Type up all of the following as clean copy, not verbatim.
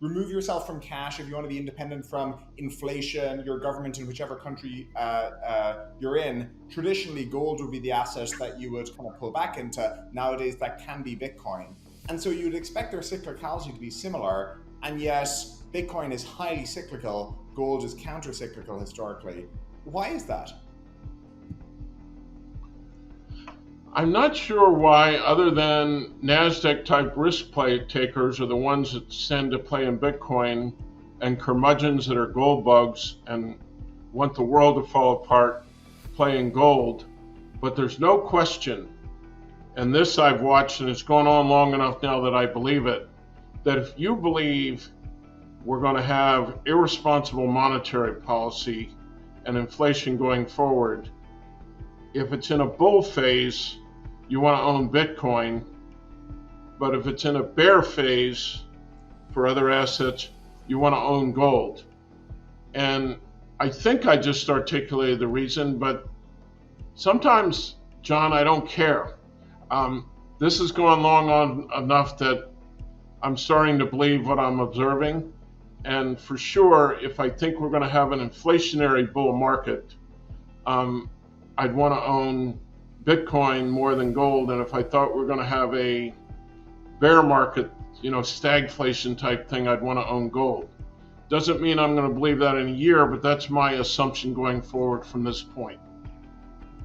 remove yourself from cash, if you want to be independent from inflation, your government in whichever country you're in, traditionally gold would be the asset that you would kind of pull back into. Nowadays, that can be Bitcoin. And so you'd expect their cyclicality to be similar, and yet Bitcoin is highly cyclical, gold is counter cyclical historically. Why is that? I'm not sure why, other than NASDAQ type risk play takers are the ones that tend to play in Bitcoin, and curmudgeons that are gold bugs and want the world to fall apart play in gold. But there's no question, and this I've watched and it's gone on long enough now that I believe it, that if you believe we're going to have irresponsible monetary policy and inflation going forward, if it's in a bull phase, you want to own Bitcoin, but if it's in a bear phase for other assets, you want to own gold. And I think I just articulated the reason, but sometimes, John, I don't care. This has gone long on enough that I'm starting to believe what I'm observing. And for sure, if I think we're going to have an inflationary bull market, I'd want to own Bitcoin more than gold. And if I thought we are going to have a bear market, stagflation type thing, I'd want to own gold. Doesn't mean I'm going to believe that in a year, but that's my assumption going forward from this point.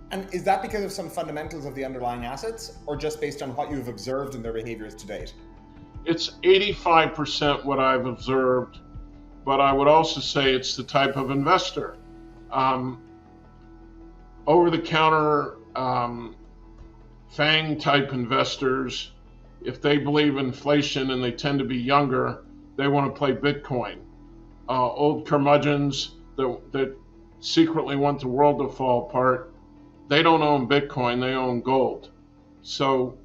And is that because of some fundamentals of the underlying assets, or just based on what you've observed in their behaviors to date? It's 85% what I've observed, but I would also say it's the type of investor. Over-the-counter FANG type investors, if they believe in inflation and they tend to be younger, they want to play Bitcoin. Old curmudgeons that secretly want the world to fall apart, they don't own Bitcoin, they own gold. So,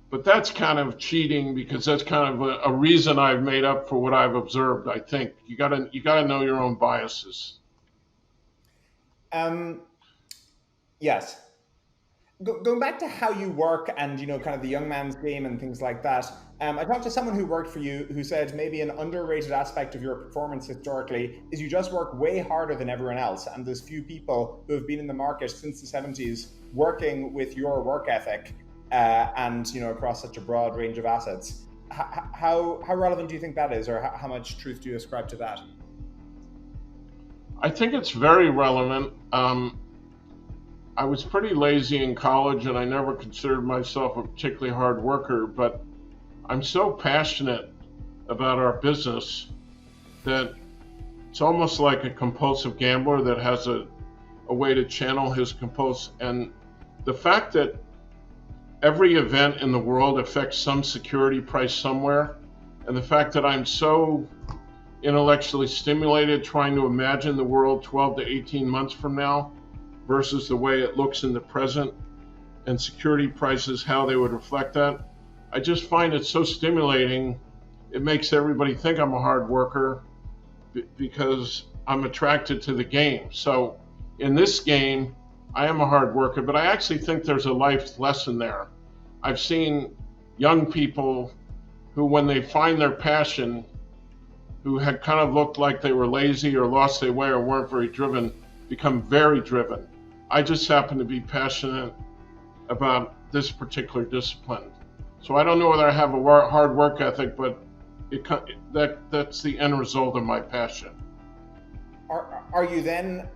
but that's kind of cheating, because that's kind of a reason I've made up for what I've observed. I think you gotta know your own biases. Yes. Going back to how you work and kind of the young man's game and things like that, I talked to someone who worked for you who said maybe an underrated aspect of your performance historically is you just work way harder than everyone else, and there's few people who have been in the market since the 70s working with your work ethic and across such a broad range of assets. How relevant do you think that is, or how much truth do you ascribe to that? I think it's very relevant. I was pretty lazy in college, and I never considered myself a particularly hard worker, but I'm so passionate about our business that it's almost like a compulsive gambler that has a way to channel his compulsive. And the fact that every event in the world affects some security price somewhere, and the fact that I'm so intellectually stimulated trying to imagine the world 12 to 18 months from now versus the way it looks in the present, and security prices, how they would reflect that. I just find it so stimulating. It makes everybody think I'm a hard worker because I'm attracted to the game. So in this game, I am a hard worker, but I actually think there's a life lesson there. I've seen young people who, when they find their passion, who had kind of looked like they were lazy or lost their way or weren't very driven, become very driven. I just happen to be passionate about this particular discipline. So I don't know whether I have a hard work ethic, but that's the end result of my passion. Are you then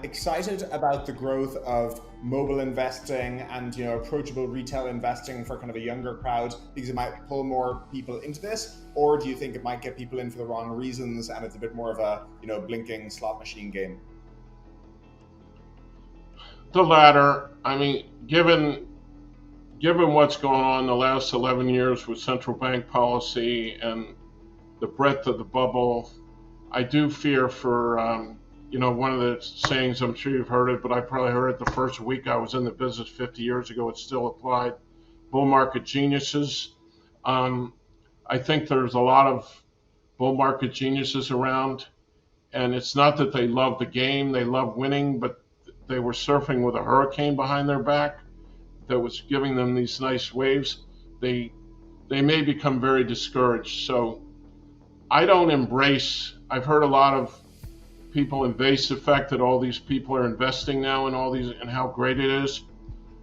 excited about the growth of mobile investing and approachable retail investing for kind of a younger crowd because it might pull more people into this, or do you think it might get people in for the wrong reasons and it's a bit more of a blinking slot machine game? The latter. I mean, given what's going on the last 11 years with central bank policy and the breadth of the bubble, I do fear for, one of the sayings, I'm sure you've heard it, but I probably heard it the first week I was in the business 50 years ago. It still applied. Bull market geniuses. I think there's a lot of bull market geniuses around, and it's not that they love the game, they love winning, but they were surfing with a hurricane behind their back that was giving them these nice waves. They may become very discouraged. So I don't embrace, I've heard a lot of people embrace the fact that all these people are investing now in all these and how great it is.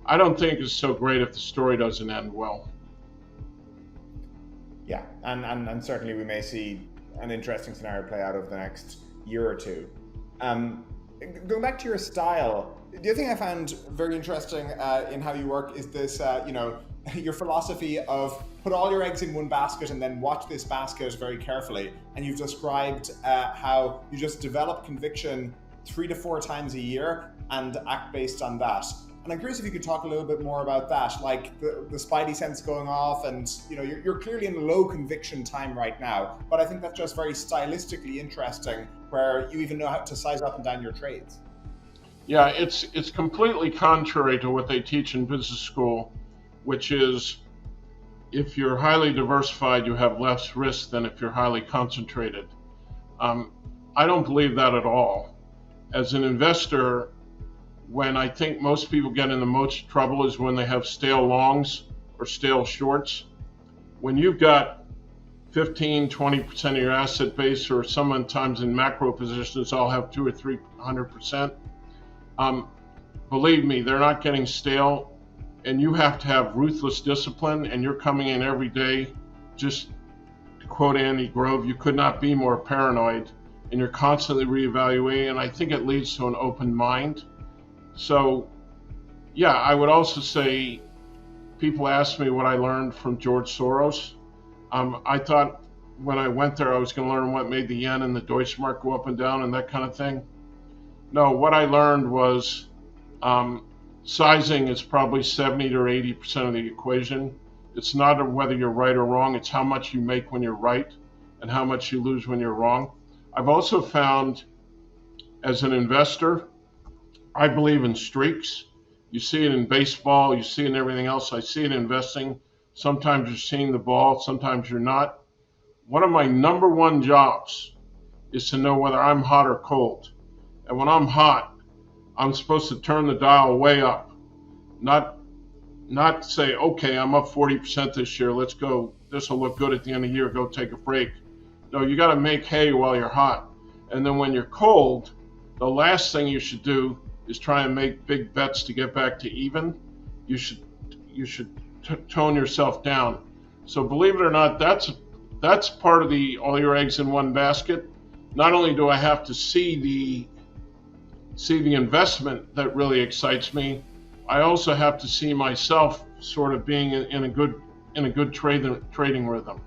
I don't think it's so great if the story doesn't end well. Yeah, and certainly we may see an interesting scenario play out over the next year or two. Um, Going back to your style, the other thing I found very interesting in how you work is this, your philosophy of put all your eggs in one basket and then watch this basket very carefully. And you've described how you just develop conviction 3 to 4 times a year and act based on that. And I'm curious if you could talk a little bit more about that, like the spidey sense going off, and you're clearly in low conviction time right now. But I think that's just very stylistically interesting, where you even know how to size up and down your trades. Yeah, it's completely contrary to what they teach in business school, which is if you're highly diversified, you have less risk than if you're highly concentrated. Um, I don't believe that at all. As an investor, when I think most people get in the most trouble is when they have stale longs or stale shorts. When you've got 15, 20% of your asset base, or sometimes in macro positions, I'll have 2 or 300%. Believe me, they're not getting stale, and you have to have ruthless discipline, and you're coming in every day. Just to quote Andy Grove, you could not be more paranoid, and you're constantly reevaluating, and I think it leads to an open mind. So, yeah, I would also say people ask me what I learned from George Soros. I thought when I went there I was going to learn what made the yen and the Deutschmark go up and down and that kind of thing. No, what I learned was sizing is probably 70 to 80% of the equation. It's not whether you're right or wrong, it's how much you make when you're right and how much you lose when you're wrong. I've also found as an investor, I believe in streaks. You see it in baseball, you see it in everything else. I see it in investing. Sometimes you're seeing the ball, sometimes you're not. One of my number one jobs is to know whether I'm hot or cold. And when I'm hot, I'm supposed to turn the dial way up, not say, okay, I'm up 40% this year, let's go, this will look good at the end of the year, go take a break. No, you got to make hay while you're hot. And then when you're cold, the last thing you should do is try and make big bets to get back to even. You should tone yourself down. So believe it or not, that's part of the all your eggs in one basket. Not only do I have to see the investment that really excites me, I also have to see myself sort of being in a good trading rhythm.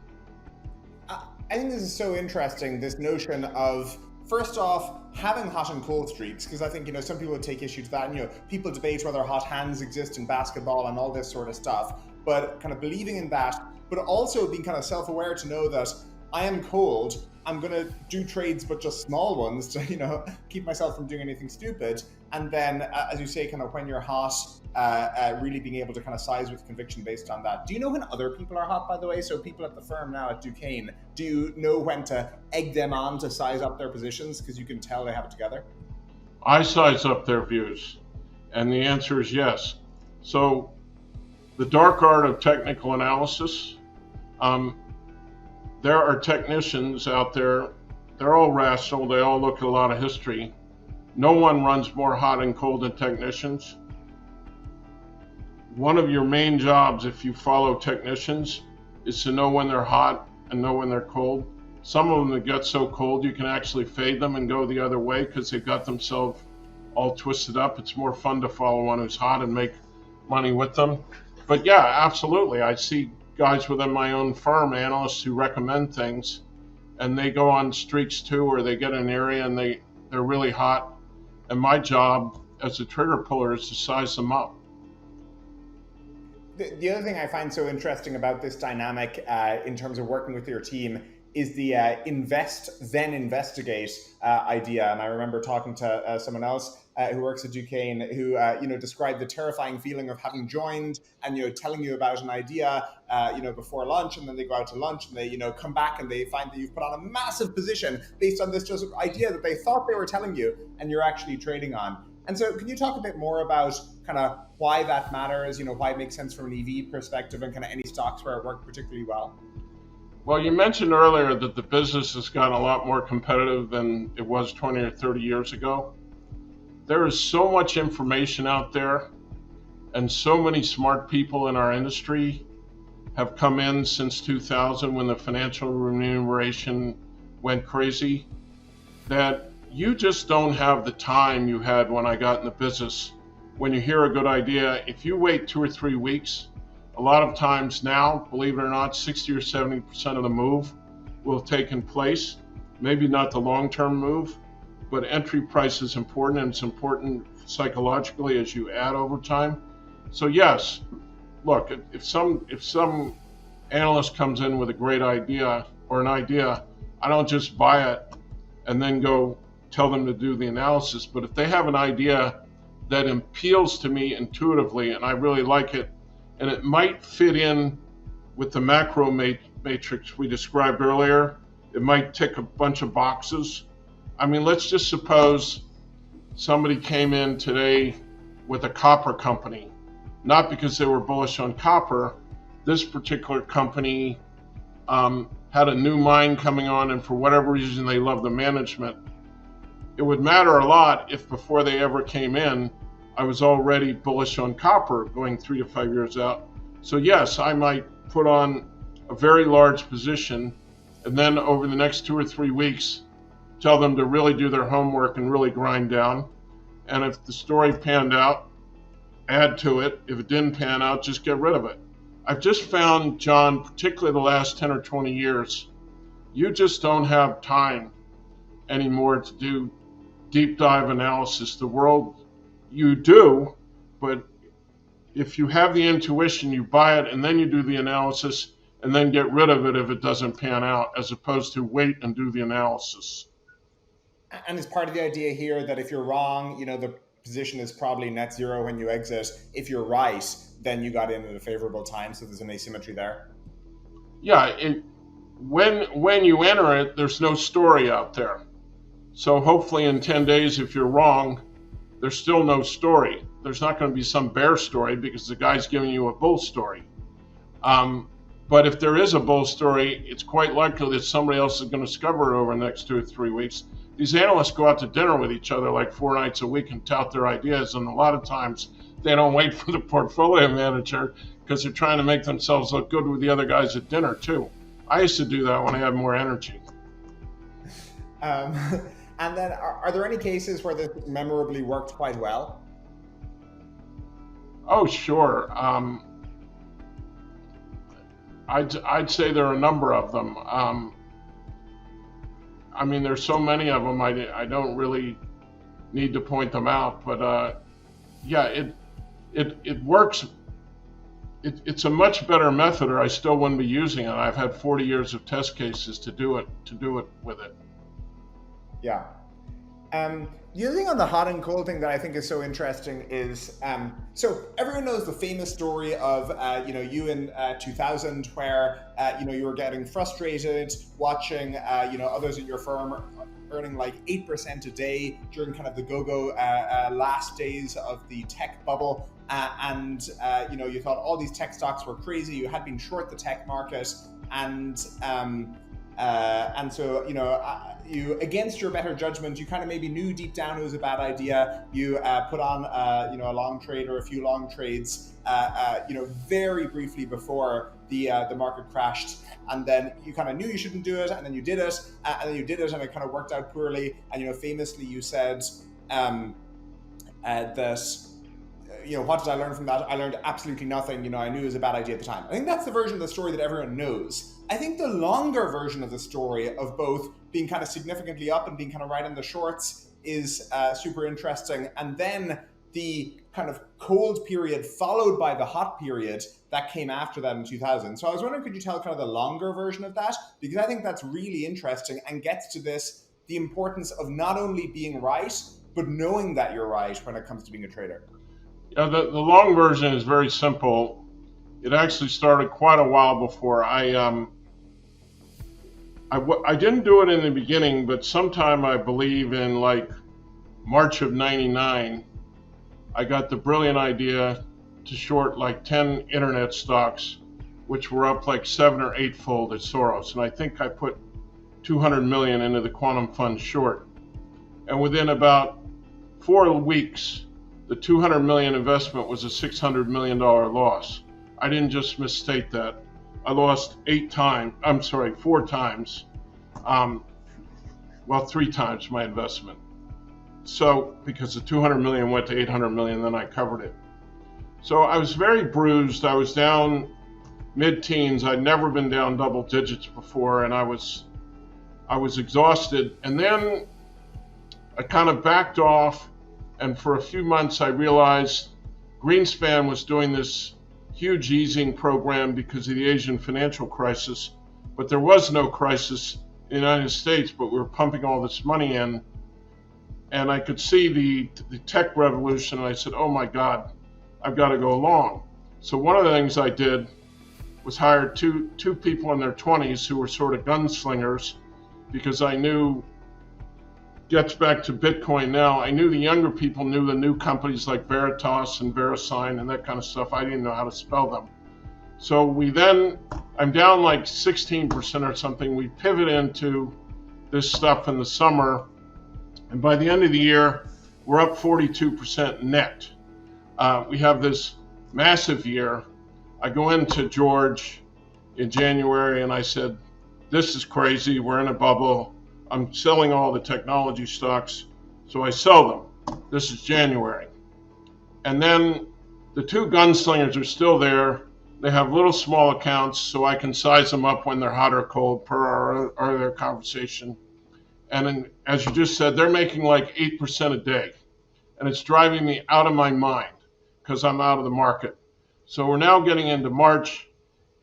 I think this is so interesting, this notion of, first off, having hot and cold streaks, because I think, some people would take issue to that, and, people debate whether hot hands exist in basketball and all this sort of stuff, but kind of believing in that, but also being kind of self-aware to know that I am cold, I'm going to do trades, but just small ones to, keep myself from doing anything stupid. And then, as you say, kind of when you're hot, really being able to kind of size with conviction based on that. Do you know when other people are hot, by the way? So people at the firm now at Duquesne, do you know when to egg them on to size up their positions? Because you can tell they have it together. I size up their views, and the answer is yes. So the dark art of technical analysis, there are technicians out there, they're all rational, they all look at a lot of history. No one runs more hot and cold than technicians. One of your main jobs, if you follow technicians, is to know when they're hot and know when they're cold. Some of them that get so cold you can actually fade them and go the other way because they've got themselves all twisted up. It's more fun to follow one who's hot and make money with them. But yeah, absolutely. I see guys within my own firm, analysts who recommend things, and they go on streaks too, or they get an area and they're really hot. And my job as a trigger puller is to size them up. The other thing I find so interesting about this dynamic in terms of working with your team is the invest, then investigate idea. And I remember talking to someone else who works at Duquesne who, described the terrifying feeling of having joined and, telling you about an idea, before lunch, and then they go out to lunch and they, come back and they find that you've put on a massive position based on this just idea that they thought they were telling you and you're actually trading on. And so can you talk a bit more about kind of why that matters, why it makes sense from an EV perspective and kind of any stocks where it worked particularly well? Well, you mentioned earlier that the business has gotten a lot more competitive than it was 20 or 30 years ago. There is so much information out there, and so many smart people in our industry have come in since 2000 when the financial remuneration went crazy, that you just don't have the time you had when I got in the business. When you hear a good idea, if you wait 2 or 3 weeks, a lot of times now, believe it or not, 60 or 70% of the move will have taken place. Maybe not the long-term move, but entry price is important, and it's important psychologically as you add over time. So yes, look, if some analyst comes in with a great idea or an idea, I don't just buy it and then go tell them to do the analysis. But if they have an idea that appeals to me intuitively and I really like it, and it might fit in with the macro matrix we described earlier, it might tick a bunch of boxes. I mean, let's just suppose somebody came in today with a copper company, not because they were bullish on copper. This particular company had a new mine coming on, and for whatever reason they love the management. It would matter a lot if before they ever came in, I was already bullish on copper going 3 to 5 years out. So yes, I might put on a very large position, and then over the next 2 or 3 weeks, tell them to really do their homework and really grind down. And if the story panned out, add to it. If it didn't pan out, just get rid of it. I've just found, John, particularly the last 10 or 20 years, you just don't have time anymore to do deep dive analysis. The world, you do, but if you have the intuition, you buy it and then you do the analysis and then get rid of it if it doesn't pan out, as opposed to wait and do the analysis. And is part of the idea here that if you're wrong, the position is probably net zero when you exit. If you're right, then you got in at a favorable time. So there's an asymmetry there. Yeah, when you enter it, there's no story out there. So hopefully in 10 days, if you're wrong, there's still no story. There's not going to be some bear story because the guy's giving you a bull story. But if there is a bull story, it's quite likely that somebody else is going to discover it over the next 2 or 3 weeks. These analysts go out to dinner with each other like 4 nights a week and tout their ideas, and a lot of times they don't wait for the portfolio manager because they're trying to make themselves look good with the other guys at dinner too. I used to do that when I had more energy. And then are there any cases where this memorably worked quite well? Oh, sure. I'd say there are a number of them. I mean, there's so many of them, I don't really need to point them out, but yeah, it works. It's a much better method, or I still wouldn't be using it. I've had 40 years of test cases to do it with it. Yeah. The other thing on the hot and cold thing that I think is so interesting is, so everyone knows the famous story of, you in 2000 where, you were getting frustrated watching, others at your firm earning like 8% a day during kind of the go-go last days of the tech bubble. And you thought all these tech stocks were crazy. You had been short the tech market, and so you, against your better judgment, you kind of maybe knew deep down it was a bad idea. You put on a long trade or a few long trades, very briefly before the market crashed, and then you kind of knew you shouldn't do it, and then you did it, and it kind of worked out poorly. And famously you said that. What did I learn from that? I learned absolutely nothing. I knew it was a bad idea at the time. I think that's the version of the story that everyone knows. I think the longer version of the story of both being kind of significantly up and being kind of right in the shorts is super interesting. And then the kind of cold period followed by the hot period that came after that in 2000. So I was wondering, could you tell kind of the longer version of that? Because I think that's really interesting and gets to the importance of not only being right, but knowing that you're right when it comes to being a trader. Yeah, the long version is very simple. It actually started quite a while before. I didn't do it in the beginning, but sometime I believe in like March of '99, I got the brilliant idea to short like 10 internet stocks which were up like 7 or 8-fold at Soros. And I think I put 200 million into the quantum fund short. And within about 4 weeks, the 200 million investment was a $600 million loss. I didn't just misstate that. I lost 4 times. Well, 3 times my investment. So, because the 200 million went to 800 million, then I covered it. So I was very bruised. I was down mid-teens. I'd never been down double digits before, and I was exhausted. And then I kind of backed off, and for a few months I realized Greenspan was doing this huge easing program because of the Asian financial crisis, but there was no crisis in the United States, but we were pumping all this money in, and I could see the tech revolution, and I said, oh my God, I've got to go along. So one of the things I did was hire two people in their 20s who were sort of gunslingers, because I knew, gets back to Bitcoin now, I knew the younger people knew the new companies like Veritas and VeriSign and that kind of stuff. I didn't know how to spell them. So I'm down like 16% or something. We pivot into this stuff in the summer, and by the end of the year, we're up 42% net. We have this massive year. I go into George in January and I said, this is crazy, we're in a bubble. I'm selling all the technology stocks, so I sell them. This is January. And then the 2 gunslingers are still there. They have little small accounts, so I can size them up when they're hot or cold per our other conversation. And then, as you just said, they're making like 8% a day. And it's driving me out of my mind because I'm out of the market. So we're now getting into March,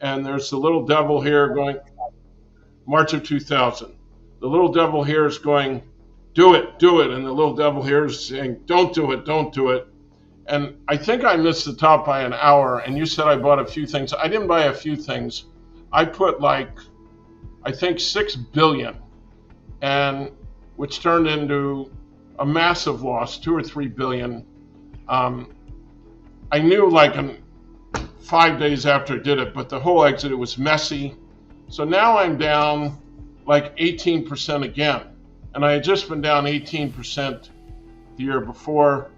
and there's the little devil here going, March of 2000. The little devil here is going, do it, do it. And the little devil here is saying, don't do it, don't do it. And I think I missed the top by an hour, and you said I bought a few things. I didn't buy a few things. I put I think 6 billion, and which turned into a massive loss, 2 or 3 billion. I knew in 5 days after I did it, but the whole exit, it was messy. So now I'm down like 18% again. And I had just been down 18% the year before.